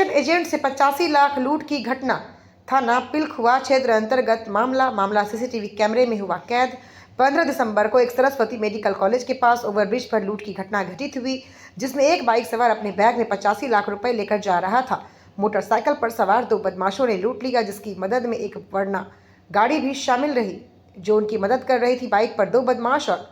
Collection agent से 85 लाख लूट की घटना। थाना पिलखुआ क्षेत्र अंतर्गत मामला सीसीटीवी कैमरे में हुआ कैद। 15 दिसंबर को एक सरस्वती मेडिकल कॉलेज के पास ओवरब्रिज पर लूट की घटना घटित हुई, जिसमें एक बाइक सवार अपने बैग में 85 लाख रुपए लेकर जा रहा था। मोटरसाइकिल पर सवार दो बदमाशों ने लूट लिया, जिसकी मदद में एक वर्ना गाड़ी भी शामिल रही, जो उनकी मदद कर रही थी। बाइक पर दो बदमाश और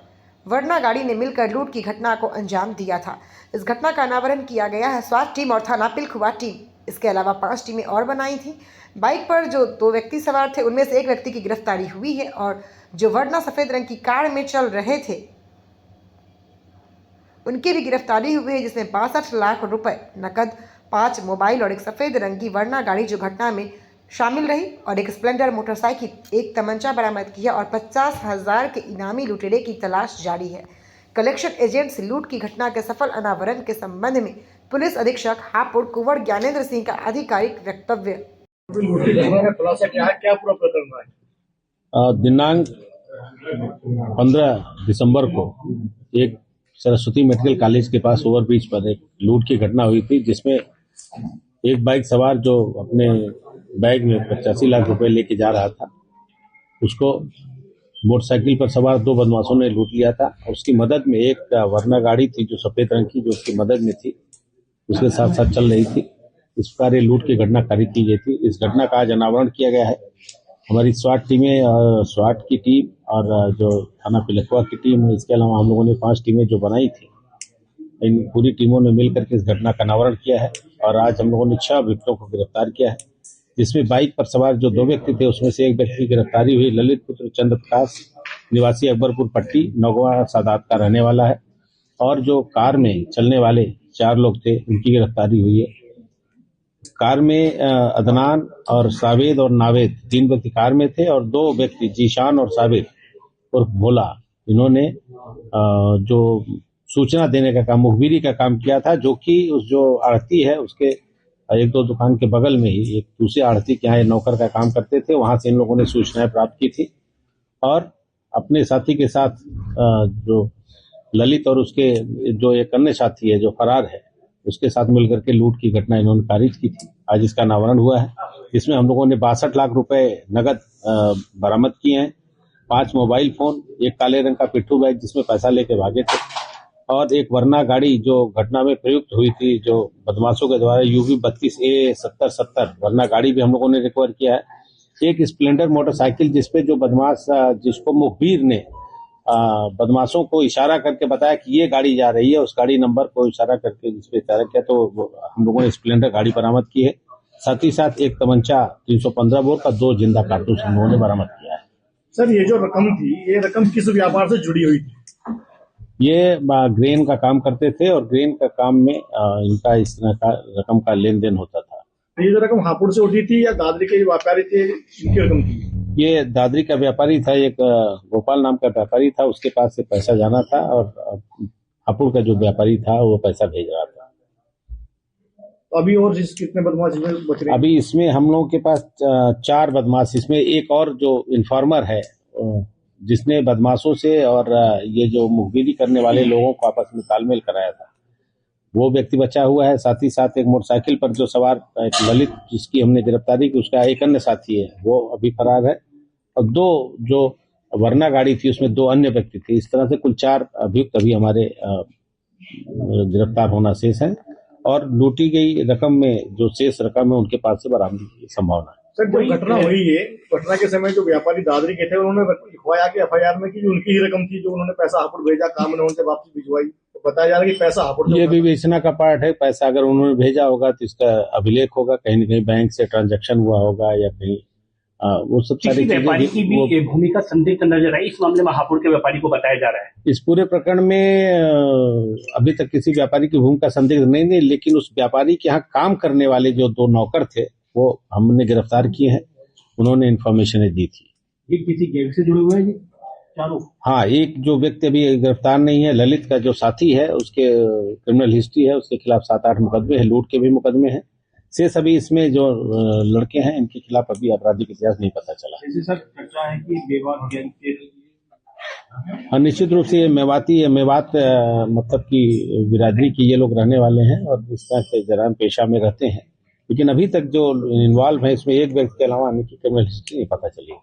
वर्ना गाड़ी ने मिलकर लूट की घटना को अंजाम दिया था। इस घटना का अनावरण किया गया है स्वास्थ्य टीम और थाना पिलखुआ टीम। इसके अलावा 5 टीमें और बनाई थी। बाइक पर जो 2 व्यक्ति सवार थे, उनमें से एक व्यक्ति की गिरफ्तारी हुई है और जो वर्ना सफेद रंग की कार में चल रहे थे, उनकी भी गिरफ्तारी हुई है, जिसमें 62 लाख रुपए नकद, 5 मोबाइल और एक सफेद रंग की वर्ना गाड़ी जो घटना में शामिल रही और एक स्प्लेंडर मोटरसाइकिल, एक तमंचा बरामद किया और 50,000 के इनामी लुटेरे की तलाश जारी है। कलेक्शन एजेंट से लूट की घटना के सफल अनावरण के संबंध में पुलिस अधीक्षक हापुड़ कुंवर ज्ञानेंद्र सिंह का आधिकारिक वक्तव्य। दिनांक 15 दिसंबर को एक सरस्वती मेडिकल कॉलेज के पास ओवरब्रिज पर एक लूट की घटना हुई थी, जिसमें एक बाइक सवार जो अपने बैग में 85 लाख रुपए लेके जा रहा था, उसको मोटरसाइकिल पर सवार 2 बदमाशों ने लूट लिया था। उसकी मदद में एक वर्ना गाड़ी थी जो सफेद रंग की, जो उसकी मदद में थी, उसके साथ साथ चल रही थी। इस प्रकार ये लूट की घटना कारित की गई थी। इस घटना का आज अनावरण किया गया है। हमारी स्वाट टीमें, स्वाट की टीम और जो थाना पिलखुआ की टीम है, इसके अलावा हम लोगों ने 5 टीमें जो बनाई थी, इन पूरी टीमों ने मिलकर के इस घटना का अनावरण किया है और आज हम लोगों ने 6 अभियुक्तों को गिरफ्तार किया है, जिसमें बाइक पर सवार जो 2 व्यक्ति थे, उसमें से एक व्यक्ति की गिरफ्तारी हुई। ललित पुत्र चंद्र प्रकाश, निवासी अकबरपुर पट्टी, नौगवा सादात का रहने वाला है, और जो कार में चलने वाले 4 लोग थे, उनकी गिरफ्तारी हुई है। कार में अदनान और सावेद और नावेद 3 व्यक्ति कार में थे और 2 व्यक्ति जीशान और सावेद और भोला, इन्होंने जो सूचना देने का काम, मुखबिरी का काम किया था, जो कि उस जो आढ़ती है उसके 1-2 दुकान के बगल में ही एक दूसरे आढ़ती के यहाँ नौकर का काम करते थे। वहां से इन लोगों ने सूचनाएं प्राप्त की थी और अपने साथी के साथ जो ललित और उसके जो एक अन्य साथी है जो फरार है, उसके साथ मिलकर के लूट की घटना इन्होंने कारित की थी। आज इसका अनावरण हुआ है। इसमें हम लोगों ने 62 लाख रुपए नगद बरामद किए हैं, 5 मोबाइल फोन, एक काले रंग का पिट्ठू बैग जिसमें पैसा लेके भागे थे, और एक वर्ना गाड़ी जो घटना में प्रयुक्त हुई थी, जो बदमाशों के द्वारा UV 32A 7070 वर्ना गाड़ी भी हम लोगों ने रिकवर किया है। एक स्प्लेंडर मोटरसाइकिल जिसपे जो बदमाश, जिसको मुखबिर ने बदमाशों को इशारा करके बताया कि ये गाड़ी जा रही है, उस गाड़ी नंबर को इशारा करके जिसपे इशारा किया, तो हम लोगों ने स्प्लेंडर गाड़ी बरामद की है। साथ ही साथ एक तमंचा 315 बोर का 2 जिंदा कारतूस हम लोगों ने बरामद किया है। सर, ये जो रकम थी, ये रकम किस व्यापार से जुड़ी हुई थी? ये ग्रेन का काम करते थे और ग्रेन का काम में इनका इस तरह का रकम का लेन देन होता था। ये जो रकम हापुड़ से उठी थी या दादरी के व्यापारी थे, इनकी रकम थी? ये दादरी का व्यापारी था, एक गोपाल नाम का व्यापारी था, उसके पास से पैसा जाना था और हापुड़ का जो व्यापारी था वो पैसा भेज रहा था। अभी और कितने बदमाश बच रहे? अभी इसमें हम लोगों के पास 4 बदमाश, इसमें एक और जो इन्फॉर्मर है, जिसने बदमाशों से और ये जो मुखबिरी करने वाले लोगों को आपस में तालमेल कराया था, वो व्यक्ति बचा हुआ है। साथ ही साथ एक मोटरसाइकिल पर जो सवार एक ललित, जिसकी हमने गिरफ्तारी की, उसका एक अन्य साथी है, वो अभी फरार है, और 2 जो वर्ना गाड़ी थी उसमें 2 अन्य व्यक्ति थे। इस तरह से कुल 4 अभियुक्त अभी हमारे गिरफ्तार होना शेष है और लूटी गई रकम में जो शेष रकम है उनके पास से बरामदगी की संभावना है। सर, जब घटना हुई है, घटना के समय जो व्यापारी दादरी के थे, उन्होंने लिखवाया कि FIR में कि उनकी ही रकम थी, जो उन्होंने पैसा हापुड़ भेजा, काम ने उनसे वापस भिजवाई, तो बताया जा रहा है कि पैसा हापुड़। ये विवेचना का पार्ट है। पैसा अगर उन्होंने भेजा होगा तो इसका अभिलेख होगा, कहीं न कहीं बैंक से ट्रांजैक्शन हुआ होगा या कहीं वो सब सारी व्यापारी की भी भूमिका संदिग्ध नजर आई। इस मामले में हापुड़ के व्यापारी को बताया जा रहा है। इस पूरे प्रकरण में अभी तक किसी व्यापारी की भूमिका संदिग्ध नहीं, लेकिन उस व्यापारी के यहाँ काम करने वाले जो 2 नौकर थे, वो हमने गिरफ्तार किए हैं। उन्होंने इन्फॉर्मेशन दी थी। ये किसी गैंग से जुड़े हुए हैं जी चारों? हाँ, एक जो व्यक्ति अभी गिरफ्तार नहीं है, ललित का जो साथी है, उसके क्रिमिनल हिस्ट्री है, उसके खिलाफ 7-8 मुकदमे हैं, लूट के भी मुकदमे हैं। शेष अभी इसमें जो लड़के हैं, इनके खिलाफ अभी आपराधिक इतिहास नहीं पता चला। जैसे सर चर्चा है कि मेवात गैंग के, हाँ, निश्चित रूप से ये मेवाती है, मेवात मतलब की बिरादरी की ये लोग रहने वाले हैं और इस तरह के जराम पेशा में रहते हैं। लेकिन अभी तक जो इन्वॉल्व है इसमें एक व्यक्ति के अलावा अन्य की क्रिमिनल हिस्ट्री नहीं पता चली।